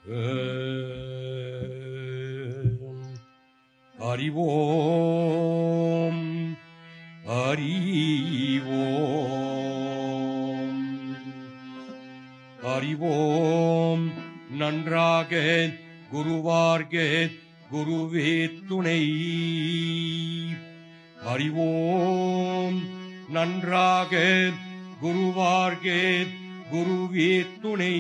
அறிவோம் அறிவோம் அறிவோம் நன்றாக குருவார்க குருவே துணை. அறிவோம் நன்றாக குருவார்க குருவே துணை.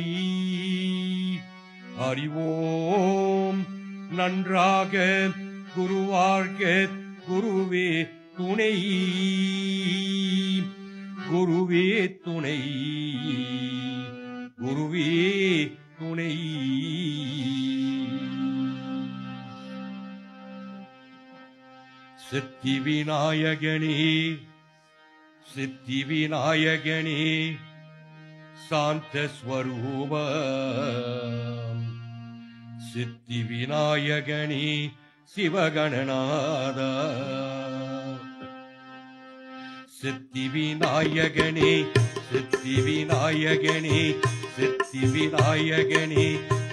அறிவோம் நன்றாக குருவார்க குருவே துணை. குருவே துணை குருவே துணை. சித்தி விநாயகனே சித்தி விநாயகனே சாந்த ஸ்வரூபம். சித்தி விநாயகனே சிவகணநாதா. சித்தி விநாயகனே சித்தி விநாயகனே சித்தி விநாயகனே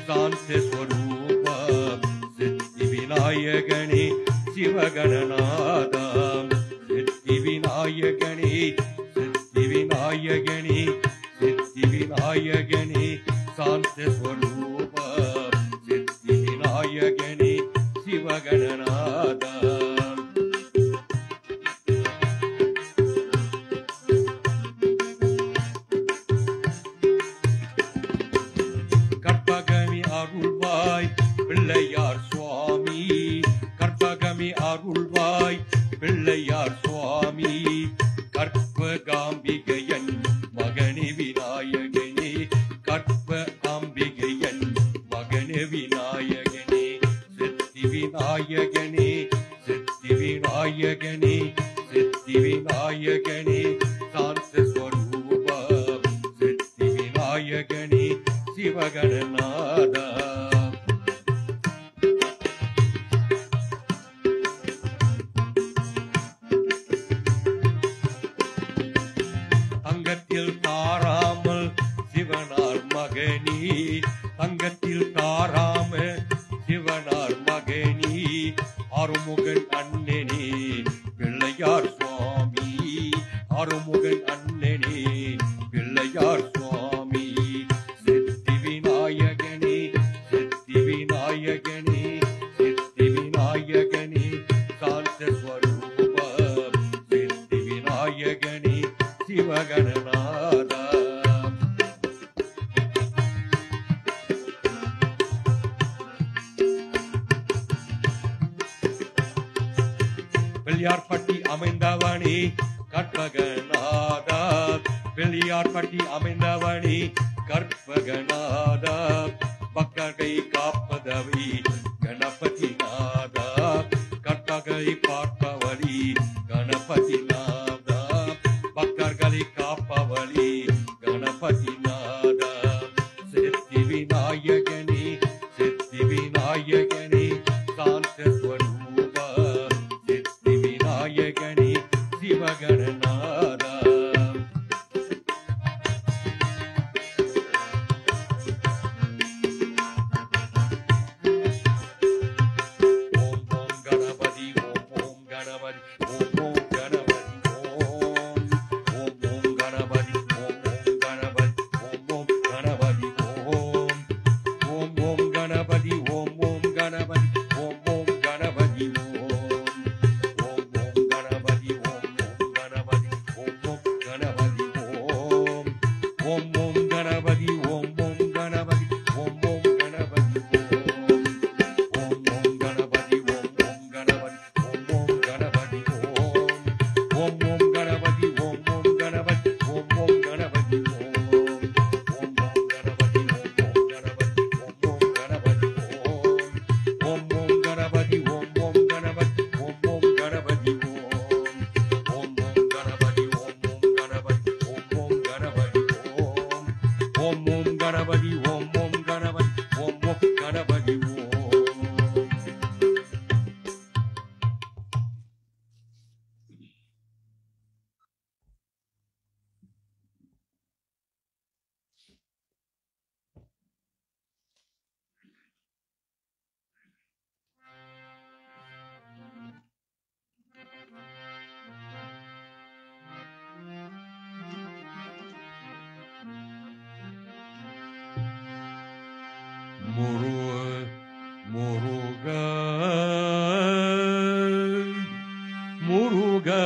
சாந்த ஸ்வரூபம். சித்தி விநாயகனே சிவகணநாதா. சித்தி விநாயகனே சித்தி விநாயகனே சித்தி விநாயகனே சாந்த ஸ்வரூபம். சித்தி விநாயகனே சிவகணநாதா. கற்பகமி அருள்வாய் பிள்ளையார் சுவாமி. கற்பகமி அருள்வாய் பிள்ளையார் சுவாமி. கற்பகாம்பிகையன் மகனே விநாயகனே. கற்ப அம்பிகையன் மகனே விநாயகனே. சித்தி விநாயகனே சித்தி விநாயகனே சித்தி விநாயகனே சாந்த ஸ்வரூபம். சித்தி விநாயகனே சிவகணநாதா. தங்கத்தில் தாராமல் சிவனார் மகனி. தங்கத்தில் தாராமல் சிவனார் மகனி. அருமுகன் அண்ணனே பிள்ளையார் சுவாமி. அருமுகன் அண்ணனே பிள்ளையார் சுவாமி. சித்தி விநாயகனே சித்தி விநாயகனே சித்தி விநாயகனே சாந்த ஸ்வரூபம். சித்தி விநாயகனே சிவகணநாதா. பிள்ளையார்பட்டி அமைந்தவனே கற்பகநாதா. பிள்ளையார்பட்டி அமைந்தவனே கற்பகநாதா. பக்கரை காப்பதவி கணபதி நாதா. கற்பகரை பார்ப்பவழி கணபதி நாதா. பக்கர்களை காப்பவழி கணபதி நாதா. சித்தி விநாயகனே சித்தி விநாயகனே சாந்த ஸ்வரூபம். சித்தி விநாயகனே சிவகணநாதா. ஓம் ஓம் கணபதி ஓம் ஓம் கணபதி ஓம் ஓம் கணபதி ஓம். ஓம் ஓம் கணபதி ஓம் ஓம் கணபதி ஓம் ஓம் கணபதி ஓம். முருகா முருகா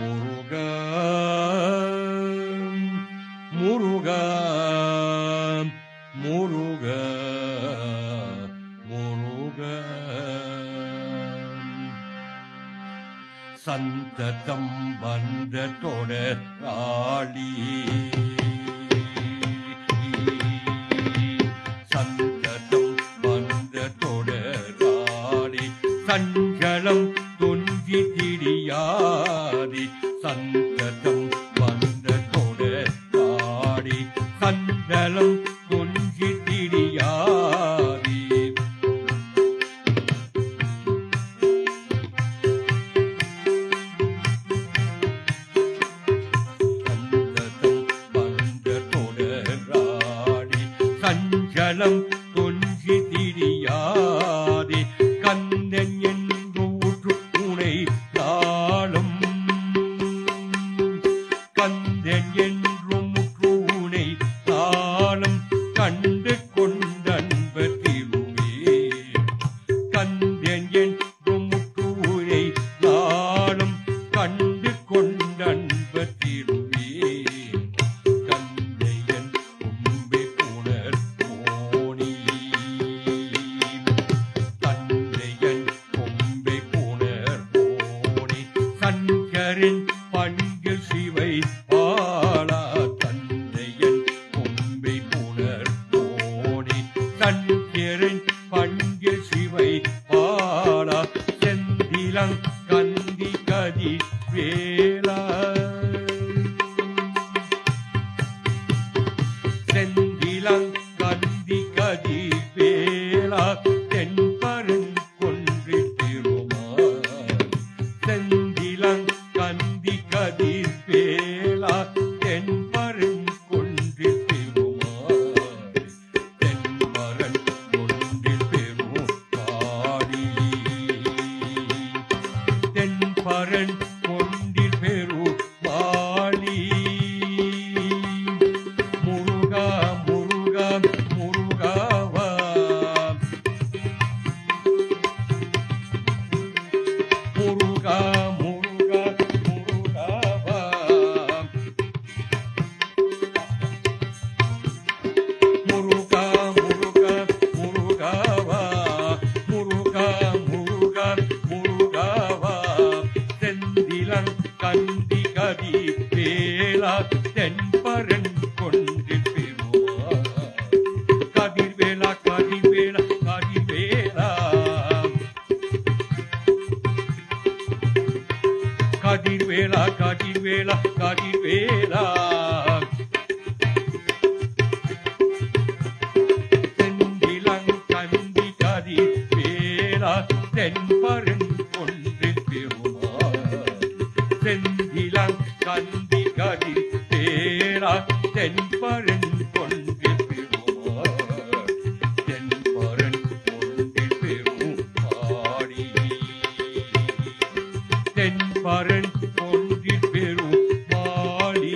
முருகா முருகா முருகா முருகா சந்ததம் வந்த தொடராளி சந்ததம் வந்த தொடராளி சஞ்சலம் தொன்றி திரியாதி சந்ததம் வந்த தொடராளி சஞ்சலம் தொன்றி திரியாதி சஞ்சலம் தொன்றி திரியாதே கந்தன் என்று ஊற்று உனை நாளும் கந்தன் என்று முற்று உனை நாளும் கண்டு கொண்டன்ப திருவே கந்தன் என்று முற்று உனை நாளும் கண்டு கொண்டன்ப திருவே சங்கரின் பண்கில் சிவை பாலா தந்தையன் கொம்பை புனர் போனி சங்கரின் பண்கில் சிவை பாலா செந்திலங் கந்தி கதி வேலா செந்திலங் கந்தி கதி வேலா தென்பரன் கொன்று திருமால் செந்திலங் கந்தி கதிர் வேலா தென்பரன் கொன்று திருமால் தென்பரன் கொன்று பெருமாடி தென்பரன் கொன்று பெருமாளி முருகா முருகா முருகாவா முருகா முருகா முருகாவா முருகா முருகா முருகாவா முருகா முருகா முருகாவா செந்திலங் கந்தி கதி வேலா தென்பரன் கொண்டு பெருமாள் கதிர்வேலா கதிர்வேலா கதிர்வேலா கதிர்வேலா கதிர்வேலா கதிர்வேலா செந்திலங் கந்தி கதிர்வேலா தென்பரன் கொன்று பெருமாள் செந்திலங் கந்தி கதிர்வேலா தென்பரன் கொன்று பெருமாள் தென்பரன் கொன்று பெருமாடி தென்பரன் கொன்று பெருமாளி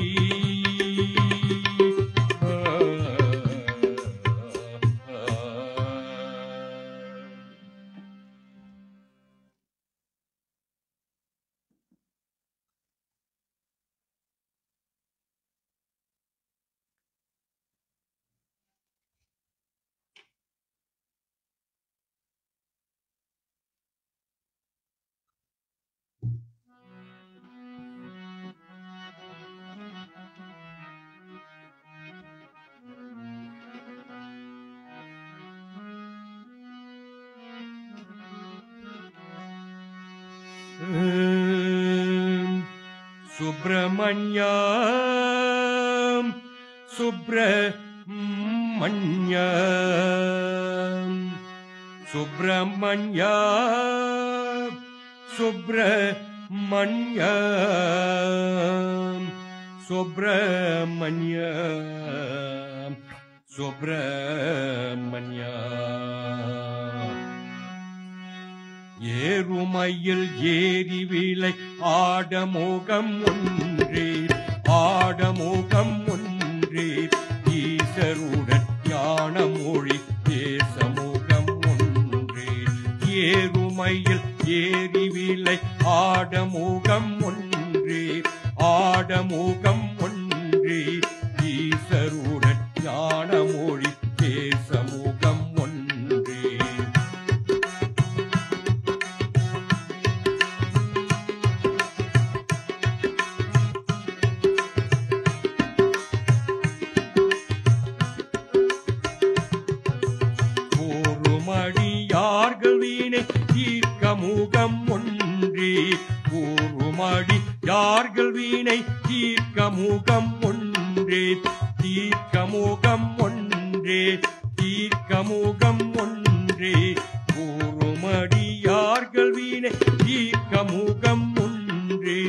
சுப்பிரமணியம் சுப்பிரமணியம் சுப்பிரமணியம் சுப்பிரமணியம் சுப்பிரமணியம் சுப்பிரமணியம் ஏறுமையில் ஏறி விலை ஆடமோகம் ஒன்றே ஆடமோகம் ஒன்றே ஏறி விளை ஆடமுகம் ஒன்றே ஆடமுகம் ஒன்றே ஈசருடன் ஞான மொழி பேசமுகம் ஒன்றே கூறுமடியார்கள் வீணை தீர்க்க முகம் ஒன்றே கூறுமடியார்கள் வீணை தீர்க்க முகம் ஒன்றே தீர்க்க முகம் ஒன்றே தீர்க்க முகம் ஒன்றே கூறுமடியார்கள் வீணை தீர்க்க முகம் ஒன்றே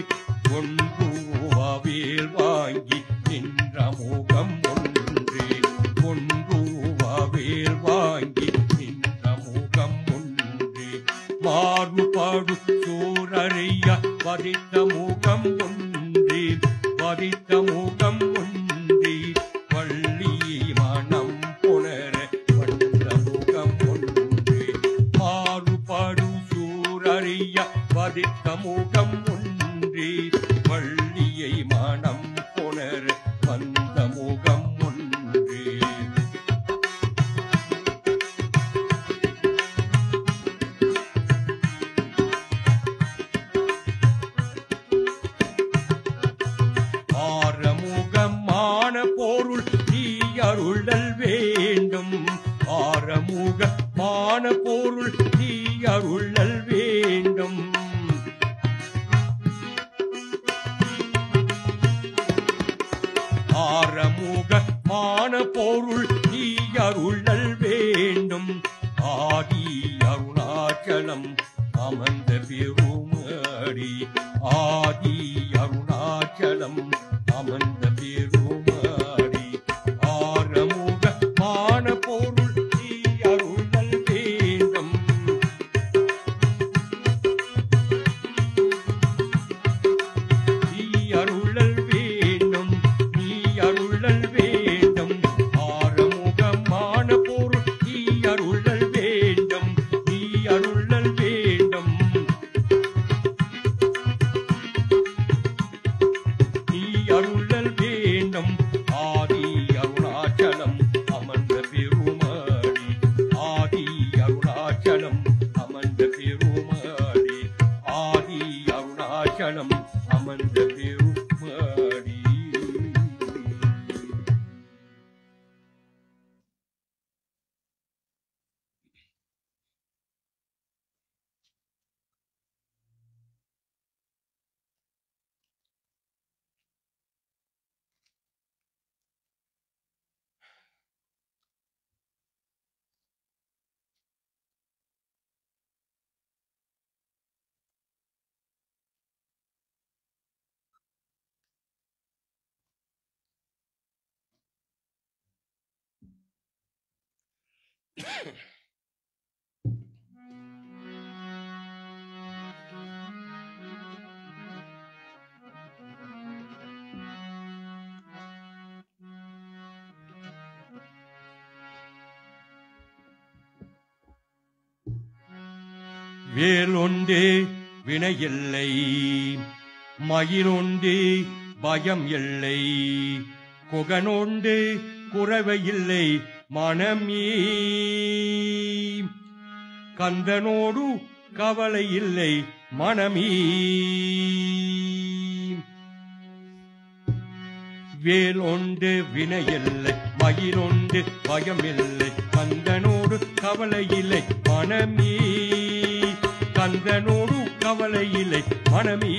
ஒன்றுவாவேல் வாங்கி நின்ற முகம் ஒன்றே ஒன்றுவாவேல் வாங்கி நின்ற முகம் ஒன்றே மாறுபாடு சூரரையா வதித்த முகம் ஒன்றே வதித்த முகம் ஒன்றே வள்ளி மனம் புணர வந்த முகம் ஒன்றே மாறுபாடு சூரரையா வதித்த முகம் ஒன்றே வள்ளியை மனம் புணர வந்த முகம் ஒன்றே ஆரமுகமான பொருள் நீ அருளல் வேண்டும் ஆரமுகமான பொருள் நீ அருளல் வேண்டும் ஆரமுகமான பொருள் நீ அருளல் வேண்டும் ஆதி அருணாச்சலம் அமர்ந்த பெருமாடி ஆதி அருணாச்சலம் அமர்ந்த பெருமாடி ஆரமுகமான பொருள் நீ அருளல் வேண்டும் நீ அருளல் வேண்டும் நீ அருளல் வேண்டும் ஆரமுகமான பொருள் நீ அருளல் வேண்டும் நீ அருளல் வேண்டும் நீ அருளல் வேண்டும் ஆதி அருணாச்சலம் அமர்ந்த பெருமாடி ஆதி அருணாச்சலம் அமர்ந்த பெருமாடி ஆதி அருணாச்சலம் அமர்ந்த பெருமாடி வேலொண்டே வினையில்லை மயிலொண்டே பயம் இல்லை குகனொண்டு குறவையில்லை மனமே கந்தனோடு கவலை இல்லை மனமே வேலொண்டு வினையில்லை மயிலொண்டு பயமில்லை கந்தனோடு கவலை இல்லை மனமே கந்தனோடு கவலை இல்லை மனமே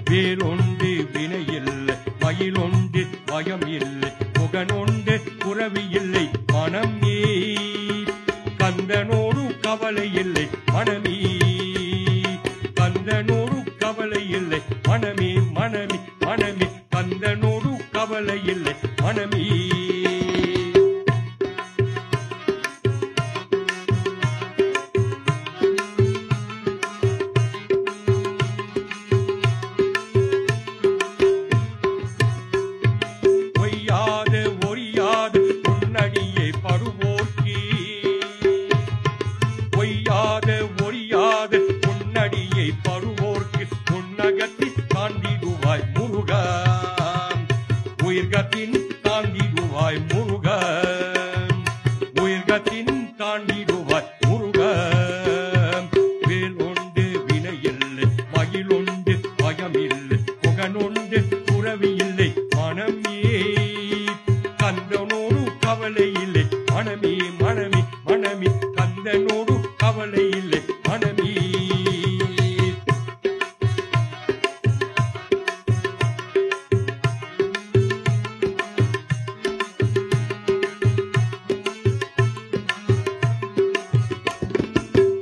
வேலொண்டு வினையில்லை மயிலொண்டு பயம் இல்லை புகனொண்டு குறவி இல்லை மனமே கந்தனோடு கவலை இல்லை மனமே கந்தனோடு கவலை இல்லை மனமே மனமே மனமே கந்தனோடு கவலை இல்லை மனமே பொய்யாத ஒரியாத உயிர்கத்தின் தாண்டிடுவாய் முருக உயிர்கத்தின் தாண்டிடுவாய் முருக வேலொண்டு வினையில்லை மகிழொண்டு பயமில்லை புகனொண்டு புறவியில்லை மனமே கந்தனோடு கவலை இல்லை மனமே மனமே மனமே கந்தனோடு கவலை இல்லை மனமே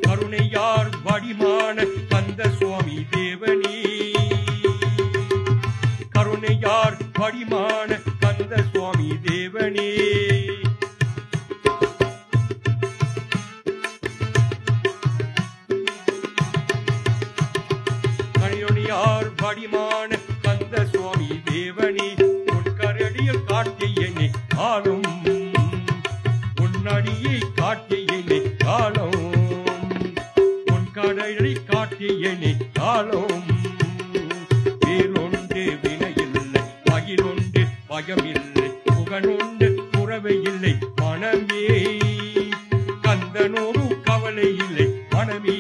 கருணையார் வடிமான கந்த சுவாமி தேவனே கருணையார் வடிமான கந்த சுவாமி தேவனே கருணையார் வடிமான கந்த சுவாமி தேவனே உன் கரடியில் காட்டியனை காலும் உன்னடியை காட்டியனை காலம் உன் கடலை காட்டியனை காலம் வேலொண்டு வினையில்லை மகிழொண்டு பயமில்லை புகனொண்டு புறவையில்லை மனமே கந்தனோடு கவலை இல்லை மனமே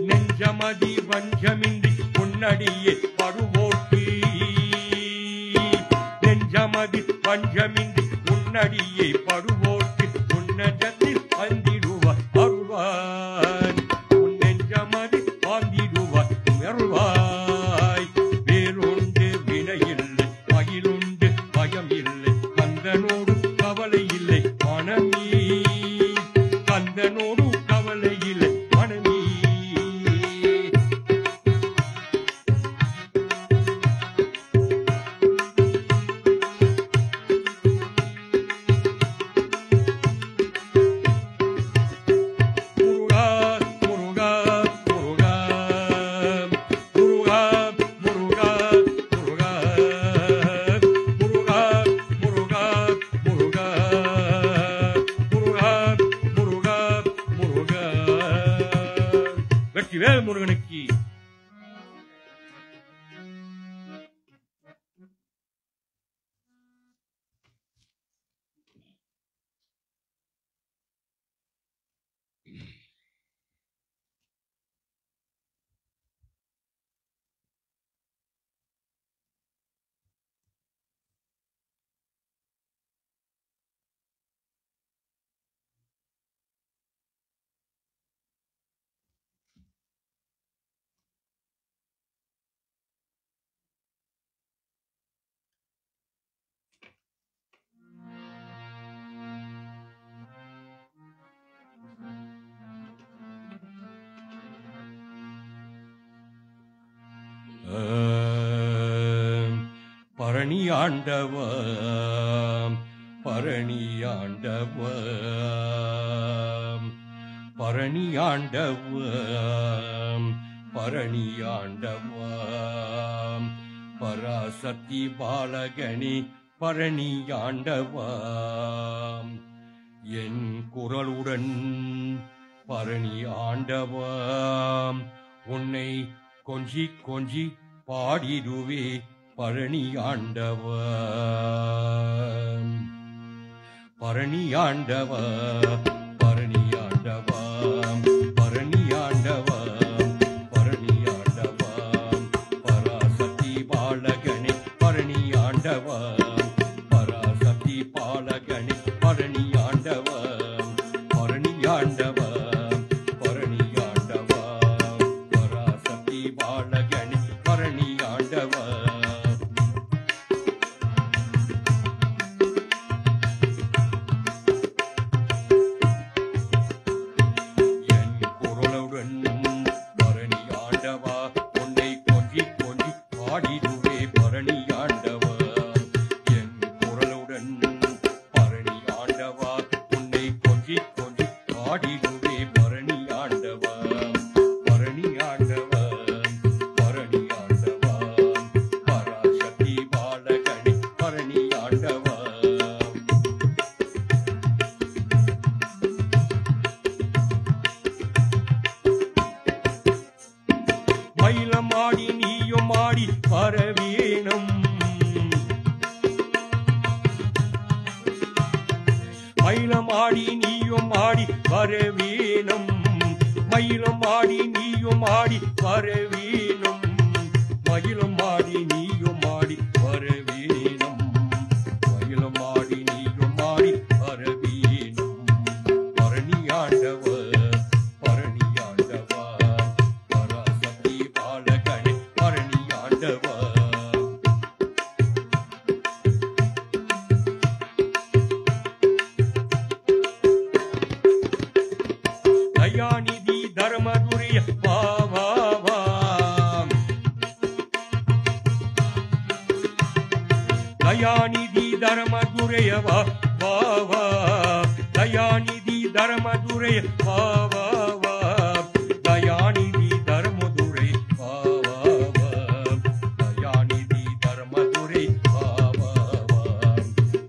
நெஞ்சமதி வஞ்சமின்றி உன்னடியே படுவோர்க்கு நெஞ்சமதி வஞ்சமின்றி உன்னடியே படுவோர்க்கு உன்னதத்தில் வந்திடுவார் அருள்வாய் உன் நெஞ்சமதி வாழ்ந்திடுவார் அருள்வாய் வேலொண்டு வினையில்லை மகிழுண்டு பயம் இல்லை கந்தனோடு கவலை இல்லை மனமே கந்தனோடு கவலை இல்லை மனமே வெற்றிவேல் முருகனுக்கு பரணி ஆண்டவ பரணி ஆண்டவ பரணி ஆண்டவ பரணி ஆண்டவ பராசக்தி பாலகனி பரணி ஆண்டவ என் குரலுடன் பரணி ஆண்டவ உன்னை கொஞ்சி கொஞ்சி பாடிடுவே பரணி ஆண்டவ பரணி ஆண்டவ பரணி ஆண்டவ பரணி ஆண்டவ பரணி ஆண்டவ பராசக்தி பாலகனே பரணி ஆண்டவ பராசக்தி பாலகனே பரணி ஆண்டவ பரணி ஆண்டவ பரணி ஆண்டவ பராசக்தி பாலகனே பரணி ஆண்டவ பாடிடுவே பரணி ஆண்டவா என் குரலுடன் பரணி ஆண்டவா மயிலம் ஆடி நீயும் ஆடி வரவேணும் மயிலம் ஆடி நீயும் ஆடி வரவேணும் மயிலம் ஆடி நீயும் ஆடி வரவேணும் மயிலம் ஆடி நீயும் ஆடி வரவேணும் பரணியாண்டவர் பரணியாண்டவர் பராசக்தி பாலகனே பரணியாண்டவர் தயாநிதி தர்மதுரிய பாவா தயாநிதி தர்மதுரிய பாவா தயாநிதி தர்மதுரிய பாவா தயாநிதி தர்மதுரை பாவா தயாநிதி தர்மதுரை பாவா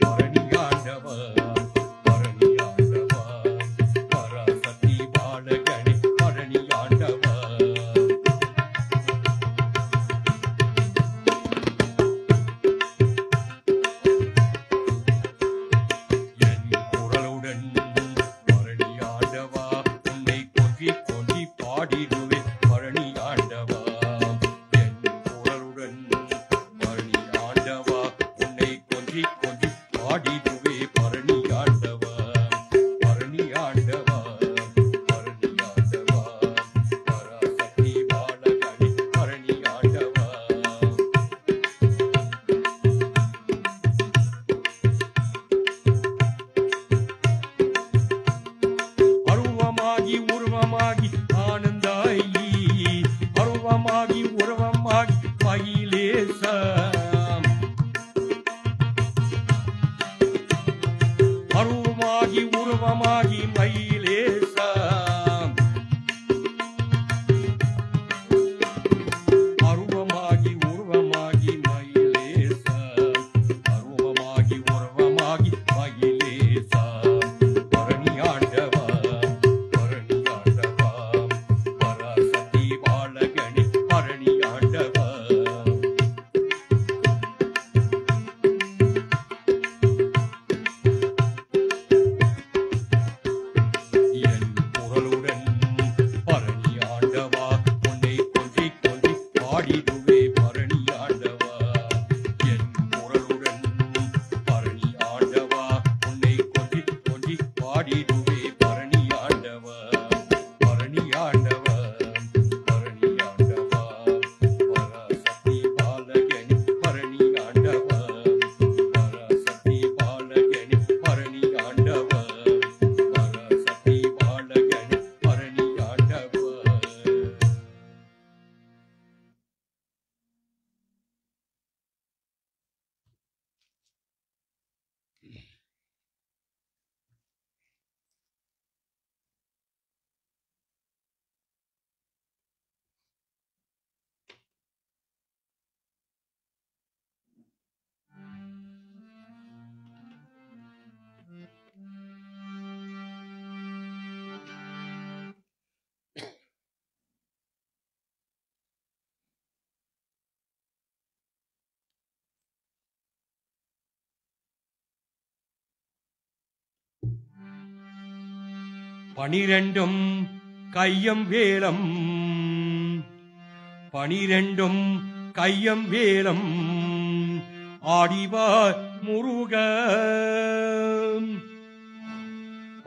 பரணியாண்டவர் பரணியாண்டவர் பராசக்தி பாலகனே பரணியாண்டவர் என் குரலுடன் பரணியாண்டவா உன்னை கொஞ்சி கொஞ்சி பாடிடுவேன் பரணியாண்டவா என் குரலுடன் பரணியாண்டவா உன்னை கொஞ்சி கொஞ்சி பாடிடுவே பரணியாண்டவா பரணியாண்டவா பரணியாண்டவா பராசக்தி பாலகனே பரணியாண்டவா அருவமாகி உருவமாகி ஆனந்தாயி அருவமாகி உருவமாகி மயிலேசம் அருவமாகி உருவமாகி மயிலேசம் அருவமாகி உருவமாகி மயிலேசம் அருவமாகி உருவமாகி மயிலேசம் பரணியாண்டவா பரணியாண்டவா பராசக்தி பாலகனே பரணியாண்டவா என் குரலுடன் பரணியாண்டவா உன்னை கொஞ்சி கொஞ்சி பாடிடுவே பரணியாண்டவா என் குரலுடன் பரணியாண்டவா உன்னை கொஞ்சி கொஞ்சி பாடிடுவே பரணியாண்டவா பரணியாண்டவா பரணியாண்டவா பராசக்தி பாலகனே பரணியாண்டவா பராசக்தி பாலகனே பரணியாண்டவா பராசக்தி பாலகனே பரணியாண்டவா பனிரெண்டும் கையம் வேலம் பனிரெண்டும் கையம் வேலம் ஆடிவார் முருக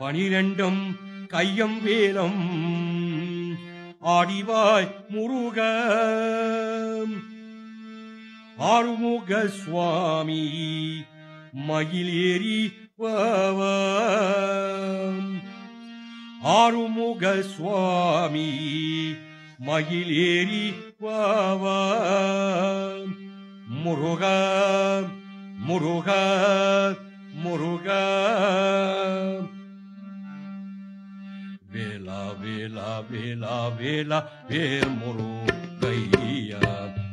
பனிரெண்டும் கையம் வேலம் ஆடிவாய் முருக ஆறுமுக சுவாமி மயிலேறி வாவாம் ஆறுமுக சுவாமி மயிலேறி வாவாம் முருகா முருகா முருகா வேலா வேலா வேலா வேலா வேல் முருகையா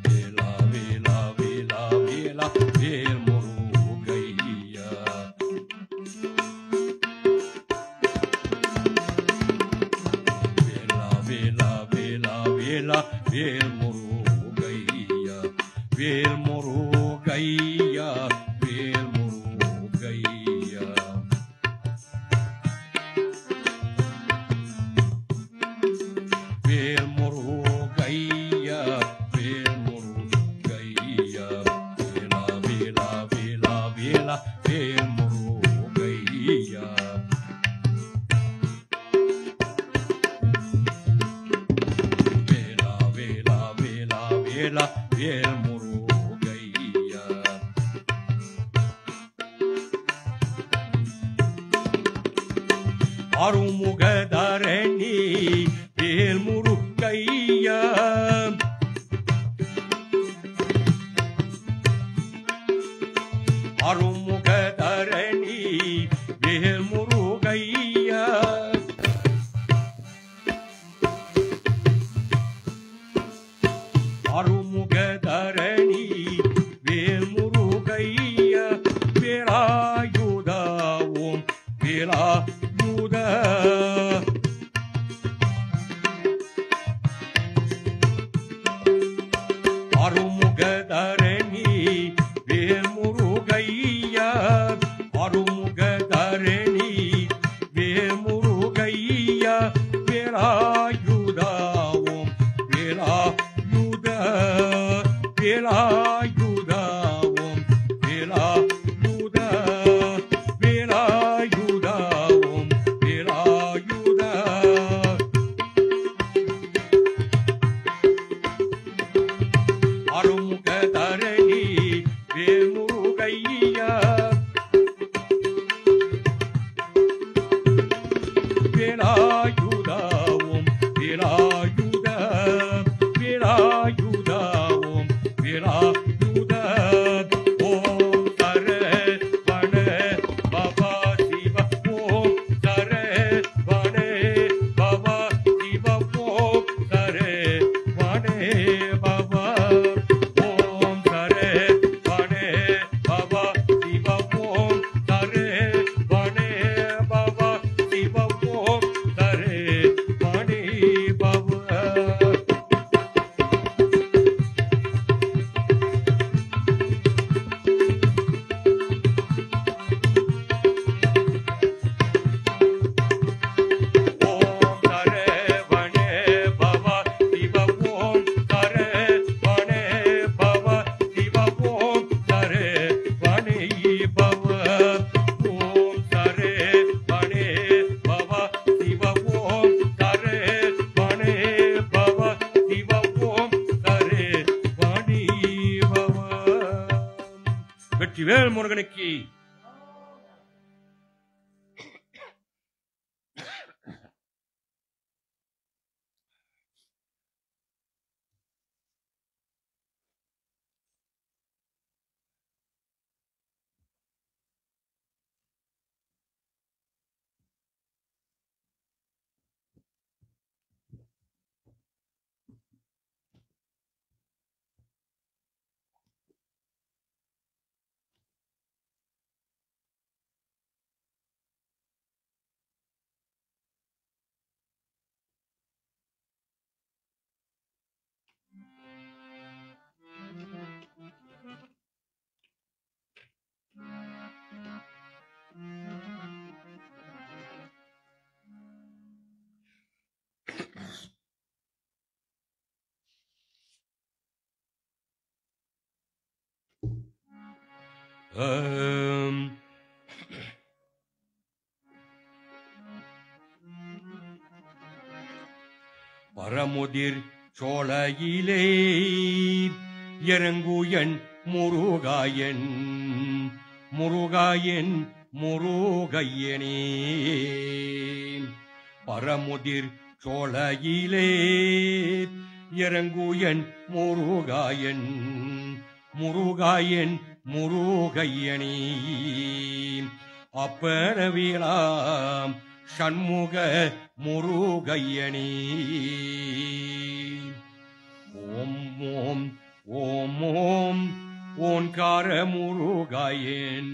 வேலா வேலா வேலா வேலா வேல் முருகையா வேலா வேலா வேலா வேலா வேல் முருகையா வேல் முருகையா வேல் முருகையா அருமுகதரணி வேல் முருகையா அருமுகதரணி வேல் முருகையா அருமுகதரணி வேல் முருகையா வேலாயுதா ஓம் வேலாயுதா அருமுகதரணி வேல் முருகையா அருமுகதரணி வேல் முருகையா வேலாயுதா ஓம் வேலாயுதா வேலாயுதா ஓம் வேலாயுதா வேலாயுதா ஓம் வேலாயுதா அருமுகதரணி வேல் முருகையா வேலாயுதா ஓம் வேலாயுதா வேலாயுதா ஓம் வேலாயுதா ஓம் சரவண பவ சிவ ஓம் சரவண பவ சிவ ஓம் சரவண பவ ஓம் சரவண பவ சிவ ஓம் சரவண பவ சிவ ஓம் சரவண பவ ஓம் சரவண பவ சிவ ஓம் சரவண பவ சிவ ஓம் சரவண பவ ஓம் சரவண பவ சிவ ஓம் சரவண பவ சிவ ஓம் சரவண பவ வெற்றிவேல் முருகனுக்கு பரமுதிர் சோலையிலே இறங்குயன் முருகாயன் முருகாயன் முருகையனே பரமுதிர் சோலையிலே இறங்குயன் முருகாயன் முருகாயன் முருகையனே அப்பரவிலாம் ஷண்முக முருகையனே ஓம் ஓம் ஓம் ஓம் ஓன்கார முருகாயன்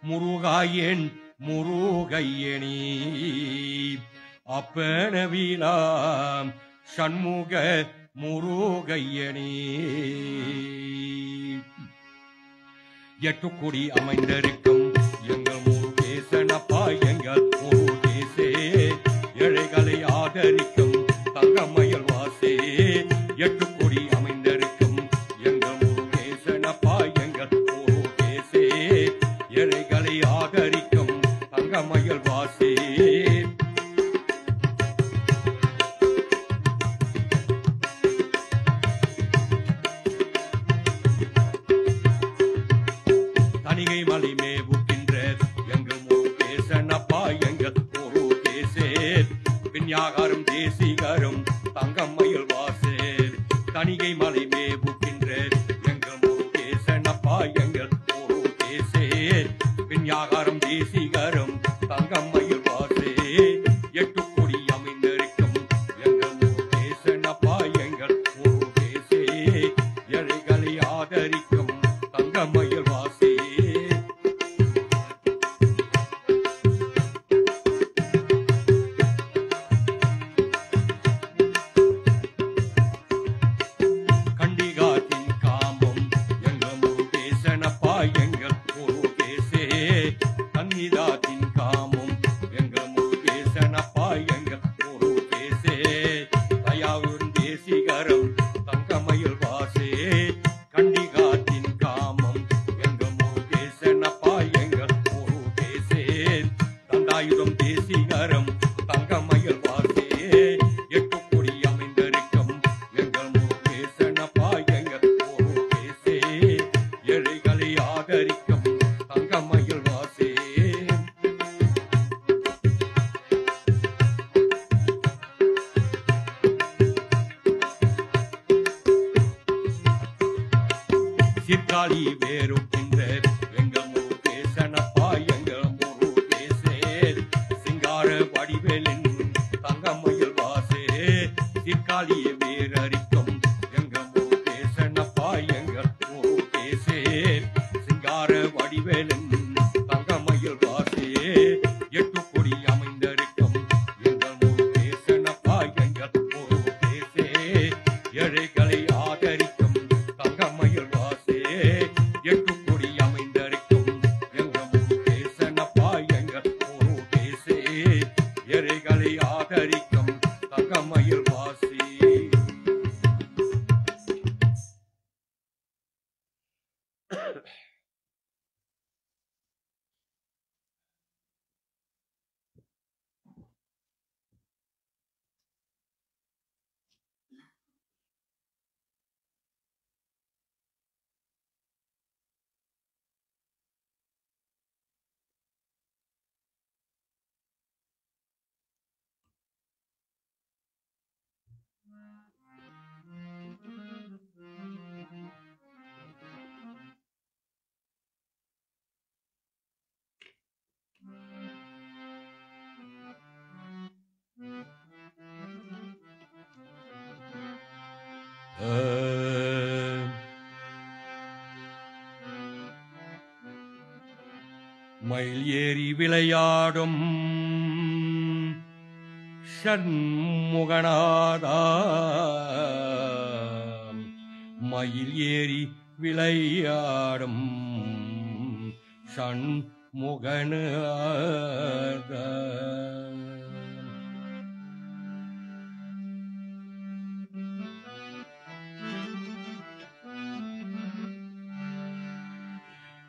முருகாயன் முருகையனே அப்பனவிலாம் ஷண்முக முருகையனே எட்டுக்குடி அமைந்திருக்கும் எங்கள் முருகேசனப்பா எங்கள் முருகேசே ஏழைகளை ஆதரிக்கும் தங்கமயில் வாசே எட்டுக்குடி அமைந்திருக்கும் எங்கள் முருகேசனப்பா எங்கள் முருகேசே ஏழைகளை ஆதரிக்கும் தங்கமயில் வாசே தணிகை மலை மேவுகின்ற எங்கள் முருகேசனப்பா வேலாயுதம் தேசிகரம் தங்கமயில் வாசே எட்டுக்குடி அமைந்திருக்கும் எங்கள் முருகேசனப்பா எங்கள் முருகேசே ஏழைகளை ஆதரிக்கும் தங்கமயில் வாசே சிற்காலி வேறுகின்ற எங்கள் முருகேசனப்பா எங்கள் முருகேசே சிங்கார வடிவேலின் தங்கமயில் வாசே சிற்காலியை வேறறிக்கும் எங்கள் முருகேசனப்பா எங்கள் முருகேசே சிங்கார வடிவேலின் தங்கமயில் வாசே எட்டுக்குடி அமைந்திருக்கும் எங்கள் முருகேசனப்பா எங்கள் முருகேசே ஏழைகளை ஆதரிக்கும் தங்கமயில் வாசே எட்டுக்குடி அமைந்திருக்கும் எங்கள் முருகேசனப்பா எங்கள் முருகேசே ஏழைகளை ஆதரிக்கும் தங்கமயில் வாசே மயில் ஏறி விளையாடும் ஷண்முகநாதா மயில் ஏறி விளையாடும் ஷண்முகநாதா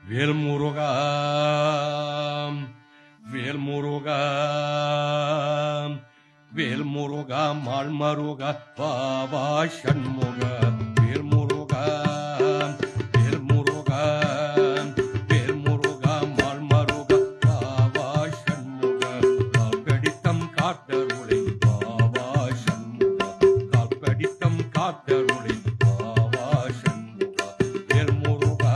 வேல்முருகா வேல்முருகா வேல்முருகா மால்மருகா பாவா ஷண்முகா வேல்முருகா வேல்முருகா வேல்முருகா மால்மருகா பாவா ஷண்முகா கால்கடித்தம் காத்தருளை பாவா ஷண்முகா கால்கடித்தம் காத்தருளை பாவா ஷண்முகா வேல்முருகா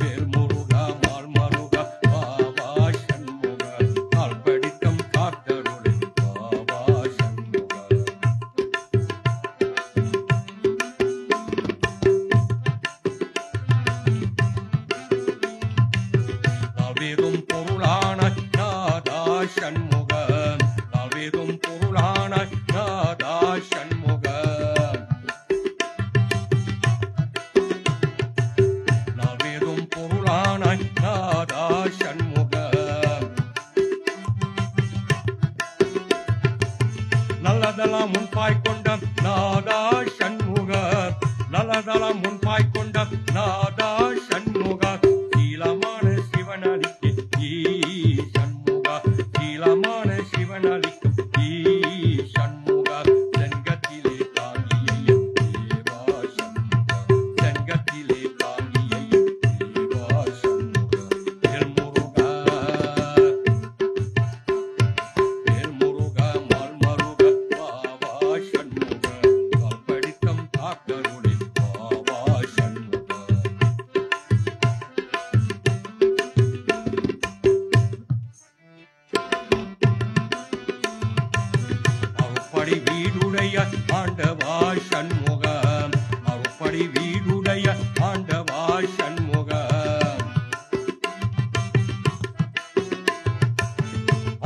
வேல்முருகா மால்மருகா பாவா ஷண்முகா கால்கடித்தம் காத்தருளை பாவா ஷண்முகா தாவேதும் பொருளான நாதா ஷண்முகா தாவேதும் பொருளான நாதா ஷண்முகா நாவேதும் பொருளான நாதா ஷண்முகா நல்லதெல்லாம் முன்பாய் கொண்ட நாதா ஷண்முகா நல்லதெல்லாம் முன்பாய் கொண்ட நாதா ஷண்முகா சீலமான சிவனளிக்கு ஈ ஷண்முகா சீலமான சிவனளிக்கு ஈ ஷண்முகா செங்கத்திலே தாங்கிய தேவா ஷண்முகா செங்கத்திலே தாங்கிய தேவா ஷண்முகா வேல்முருகா வேல்முருகா மால்மருகா பாவா ஷண்முகா கால்படித்தம் காக்கருளை பாவா ஷண்முகா அருப்படை வீடுடைய ஆண்டவா ஷண்முகா அருப்படை வீடுடைய ஆண்டவா ஷண்முகா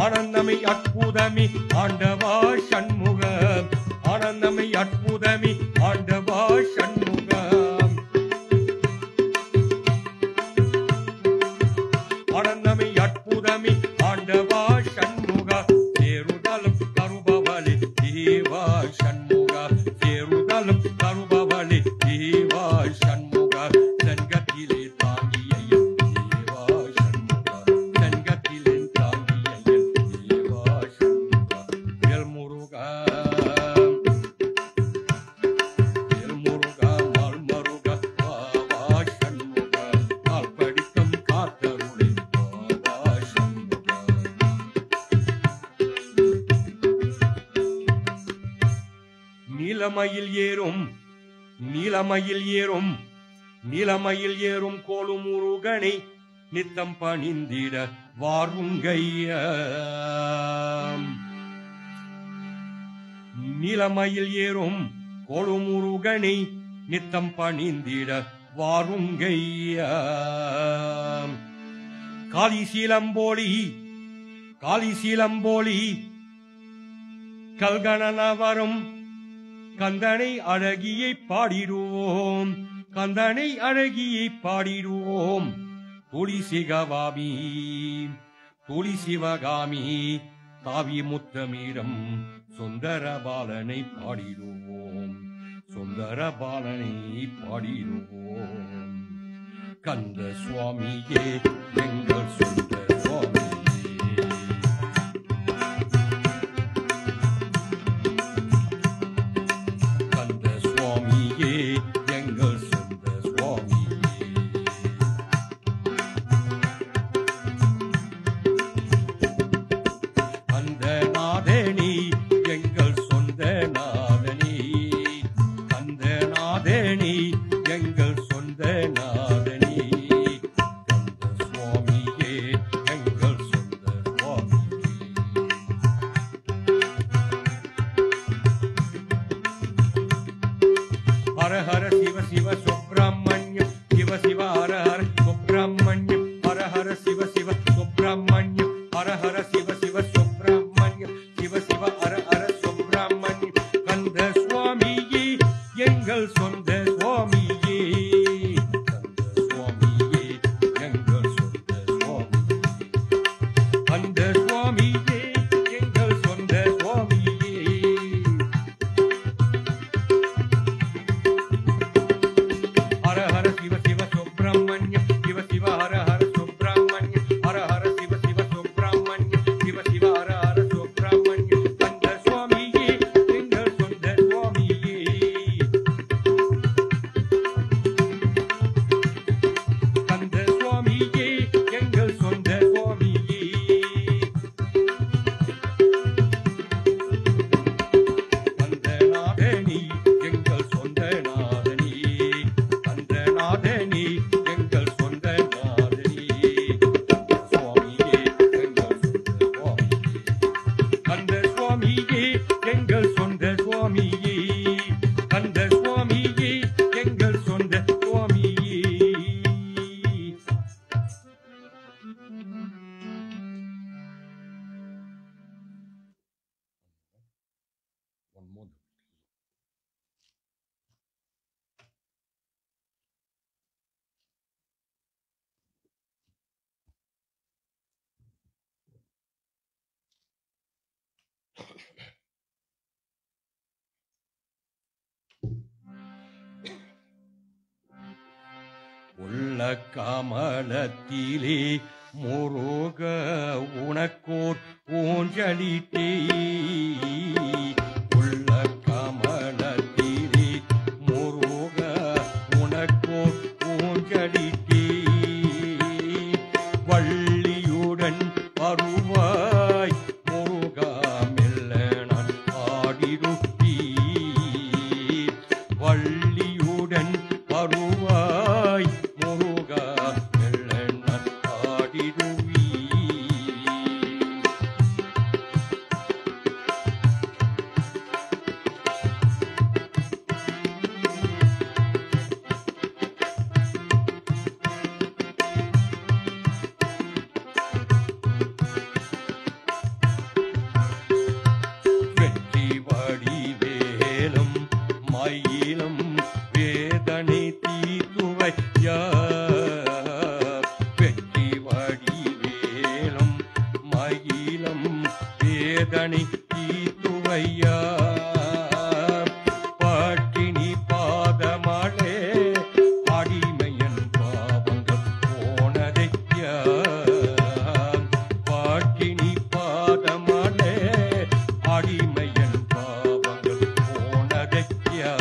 ஆனந்தமை அற்புதமி ஆண்டவா ஷண்முகா ஆனந்தமை அற்புதமி ஆண்டவா ஷண்முகா ஆனந்தமை அற்புதமி ஆண்டவா ஷண்முகா தேருதலும் தருபவளி தேவா ஷண்முகா தேருதலும் தருபவளி தேவா ஷண்முகா செங்கத்திலே தாங்கிய தேவா ஷண்முகா நீலமயில் ஏறும் நீலமயில் ஏறும் நீலமயில் ஏறும் கோலும் முருகனை நித்தம் பணிந்திட வாருங்கைய நீலமயில் ஏறும் கோலும் முருகனை நித்தம் பணிந்திட வாருங்கைய காளிசீலம்போலி கல்கணனவரும் கந்தனை அழகியை பாடிடுவோம் கந்தனை அழகியை பாடிடுவோம் துளி சிவகாமி தாவி முத்தமீரம் சுந்தர பாலனை பாடிடுவோம் சுந்தர பாலனை பாடிடுவோம் கந்த சுவாமியே எங்கள் சொந்த சுவாமி கந்த சுவாமியே எங்கள் சொந்த சுவாமி அந்த நாதனி எங்கள் சொந்த நாதனி அந்த நாதனி எங்கள் சொந்த நாதனி கந்த சுவாமியே எங்கள் சொந்த சுவாமி ஹர ஹர சிவ சிவ சுப்பிரமணியம் சிவ சிவ ஹர ஹர சுப்பிரமணியம் ஹர ஹர சிவ சிவ சுப்பிரமணியம் ஹர ஹர சிவ சிவ சுப்பிரமணியம் சிவ சிவ ஹர ஹர சுப்பிரமணியம் கந்த சுவாமியே எங்கள் சொந்த சுவாமியே கந்த சுவாமியே எங்கள் சொந்த சுவாமி கந்த சுவாமியே எங்கள் சொந்த சுவாமியே ஹர ஹர சிவ சிவ சுப்பிரமணியம் சிவ சிவ ஹர ஹர சுப்பிரமணியம் ஹர ஹர சிவ சிவ சுப்பிரமணியம் சிவ சிவ ஹர ஹர சுப்பிரமணியம் கந்த சுவாமியே எங்கள் சொந்த சுவாமியே கந்த சுவாமியே எங்கள் சொந்த சுவாமியே கந்த நாதனி எங்கள் சொந்த நாதனி கந்த நாதனி எங்கள் சொந்த நாதனி கந்த சுவாமியே எங்கள் சொந்த சுவாமியே கந்த சுவாமியே எங்கள் சொந்த சுவாமியே கந்த சுவாமியே எங்கள் சொந்த சுவாமியே One more. உள்ள கமலத்திலே முருக உனக்கோர் ஊஞ்சலிட்டே உள்ள கமலத்திலே முருக உனக்கோர் ஊஞ்சலிட்டே வள்ளியுடன் வருவாய் முருகா மெல்ல நான் ஆடிருப்பீ வள்ளியுடன் வருவாய் முருகா மெல்ல நான் ஆடிருவீ வெற்றி வடிவேலும் மயிலும் வேதனை தீர்த்துவையா வெற்றி வடிவேலும் மயிலும் வேதனை தீர்த்துவையா பட்டினி பாதமழே அடிமையன் பாவங்கள் போனதையா பட்டினி பாதமழே அடிமையன் பாவங்கள் போனதையா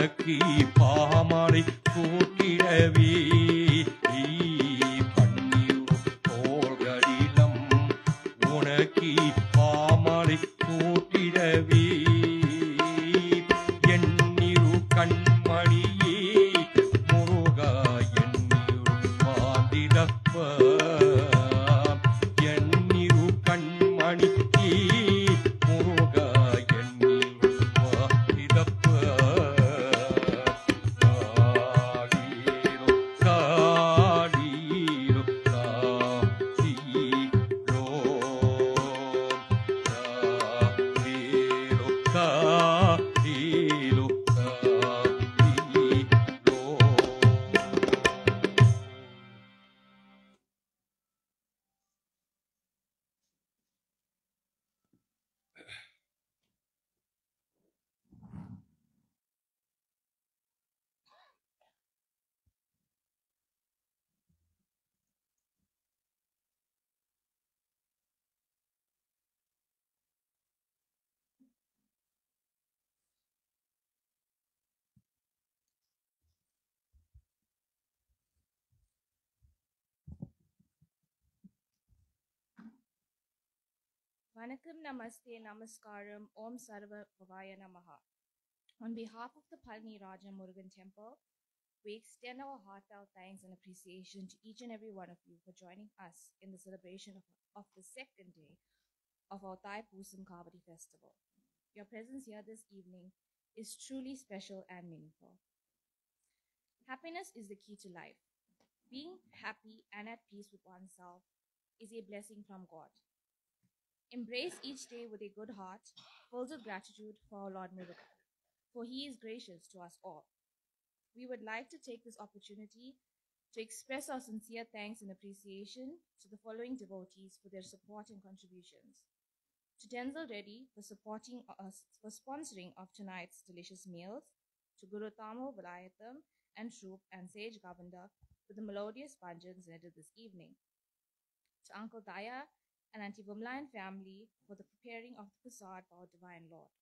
உனக்கு பாமாலை கூட்டிடவே பன்னீர் தோள்களிடம் உனக்கு பாமாலை கூட்டிடவே எண்ணிரு கண்மணியே முருகா எண்ணிரு மாதிரப்ப எண்ணிரு கண்மணியே முருகா எண்ணிரு மாதிரப்ப காடீரோ காடீரோ காடீரோ காடீரோ Vanakkam Namaste Namaskaram Om Sarva Bhavaya Namaha. On behalf of the Palni Raja Murugan Temple, we extend our heartfelt thanks and appreciation to each and every one of you for joining us in the celebration of the second day of our Thai Pusam Kavadi Festival. Your presence here this evening is truly special and meaningful. Happiness is the key to life. Being happy and at peace with oneself is a blessing from God. Embrace each day with a good heart, filled with gratitude for our Lord Muruga, for he is gracious to us all. We would like to take this opportunity to express our sincere thanks and appreciation to the following devotees for their support and contributions. To Denzel Reddy for supporting us for sponsoring of tonight's delicious meals, to Guru Tamo Valayatham and Shroop and Sage Govanda for the melodious bhajans netted this evening, to Uncle Daya and Auntie Bumla and family for the preparing of the prasad for our Divine Lord,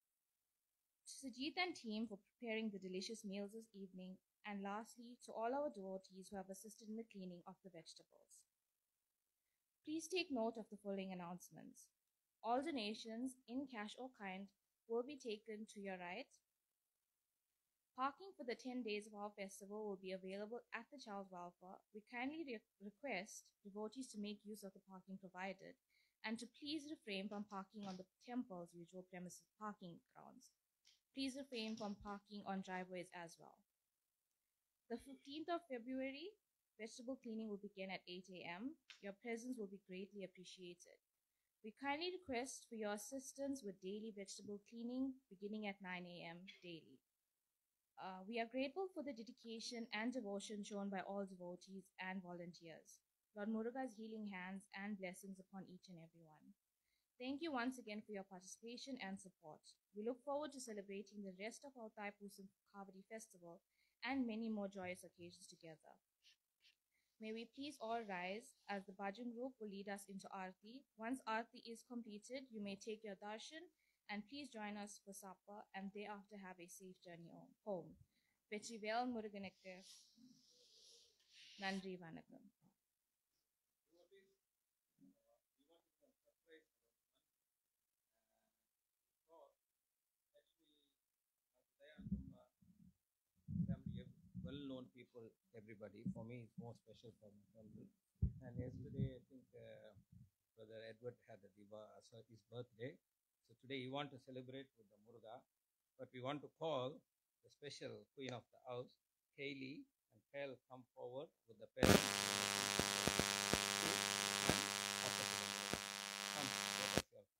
to Sajit and team for preparing the delicious meals this evening, and lastly to all our devotees who have assisted in the cleaning of the vegetables. Please take note of the following announcements. All donations in cash or kind will be taken to your right. Parking for the 10 days of our festival will be available at the Child Welfare. We kindly request devotees to make use of the parking provided and to please refrain from parking on the temple's usual premises parking grounds. Please refrain from parking on driveways as well. The 15th of February, vegetable cleaning will begin at 8 a.m. Your presence will be greatly appreciated. We kindly request for your assistance with daily vegetable cleaning beginning at 9 a.m. daily. We are grateful for the dedication and devotion shown by all devotees and volunteers. Lord Muruga's healing hands and blessings upon each and every one. Thank you once again for your participation and support. We look forward to celebrating the rest of our Thai Pusam Kavadi Festival and many more joyous occasions together. May we please all rise as the Bhajan group will lead us into Aarti. Once Aarti is completed, you may take your darshan and please join us for supper and thereafter have a safe journey home. Vetrivel Muruganekku. Nandri Vanakkam. Family, well-known people, everybody. For me, it's more special for my family. And yesterday, I think Brother Edward had a his birthday. So today, he want to celebrate with the Muruga, but we want to call the special queen of the house, Kaylee, and Kyle come forward with the parents. Come, let us welcome.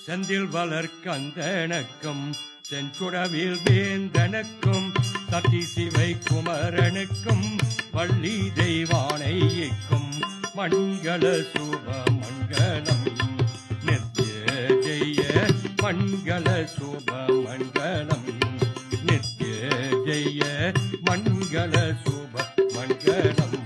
Senthil வளர்க்கந்தனக்கும் செஞ்சுடவில் வேந்தனுக்கும் சத்தி சிவை குமரனுக்கும் வள்ளி தெய்வானைக்கும் மங்கள சுப மங்களம் நித்ய ஜெய மங்கள சுப மங்களம் நித்ய ஜெய மங்கள சுப மங்களம்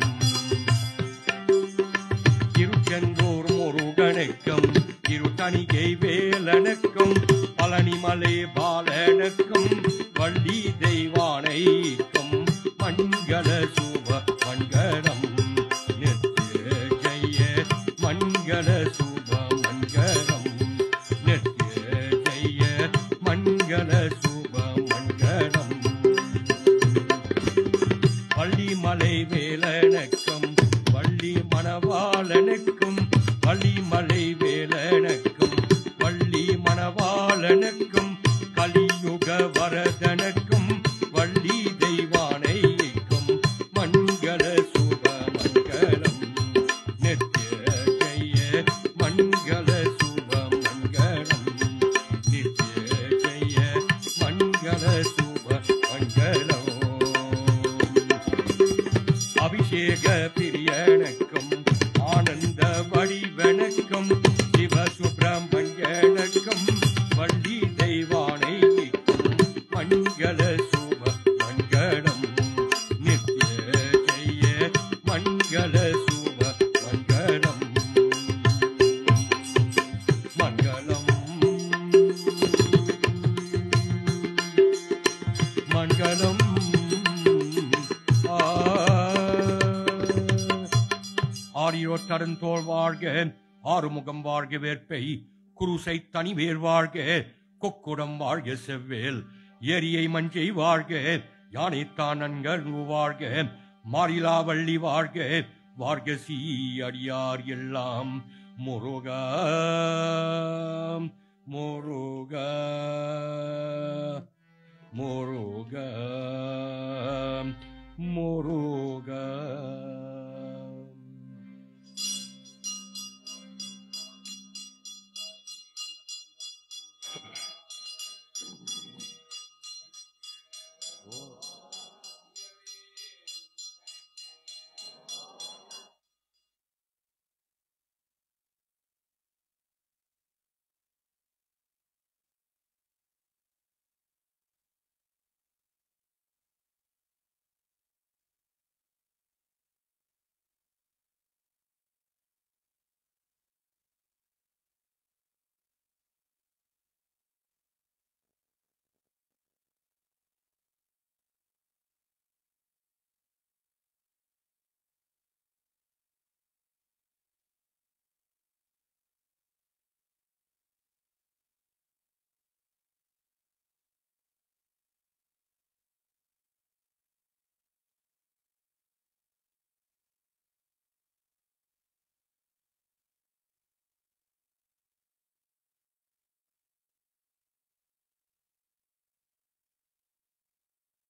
திருச்செந்தூர் முருகனுக்கும் திருத்தணிகை வேலனுக்கும் பழனிமலை பாலனுக்கும் வள்ளி தெய்வானைக்கும் மங்கள சுப மங்களம் நித்ய ஜெய மங்கள சுப மங்களம் நித்ய ஜெய மங்கள சுப மங்களம் வள்ளிமலை வேலனுக்கும் வள்ளி மணவாளனுக்கும் வள்ளிமலை வேலனுக்கும் வள்ளி மணவாளனுக்கும் கலியுக வரதனுக்கும் வள்ளி தெய்வானைக்கும் மங்கள சுப மங்களம் நித்ய ஜெய மங்கள சுப மங்களம் நித்ய ஜெய மங்கள சுப மங்களம் அபிஷேக பிரியனுக்கும் ஆனந்த வடிவனுக்கும் சிவ சுப்பிரமணியனுக்கும் வள்ளி தெய்வானைக்கும் மங்கள சுப மங்களம் நித்ய ஜெய மங்கள சுப மங்களம் மங்களம் மங்களம் ஆரியோட்டருந்தோள் வாழ்க ஆறுமுகம் வாழ்க வேற்பை குருசை தனிவேர் வாழ்க கொக்குடம் வாழ்க செவ்வேல் ஏரியை மஞ்சை வாழ்க யானைத்தான் நன்கர் வாழ்க மாரிலாவள்ளி வாழ்க வாழ்க சீ அடியார் எல்லாம் முருகா முருகா முருகா முருகா